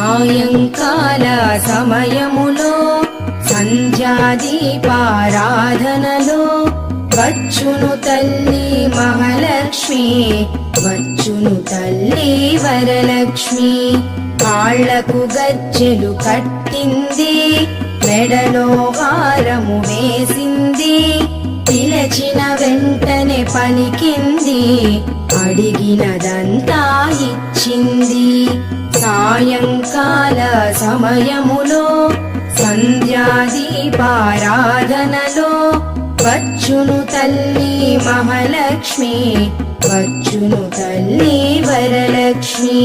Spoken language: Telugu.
సాయంకాల సమయములో సంధ్యాదీపారాధనలో వచ్చును తల్లి మహాలక్ష్మి, వచ్చును తల్లి వరలక్ష్మి. కాళ్లకు గజ్జెలు కట్టింది, మెడలో హారము వేసింది, పిలచిన వెంటనే పలికింది, అడిగినదంతా ఇచ్చింది. సాయంకాల సమయములో సంధ్యాదీపారాధనలో వచ్చును తల్లి మహాలక్ష్మి, వచ్చును తల్లి వరలక్ష్మి.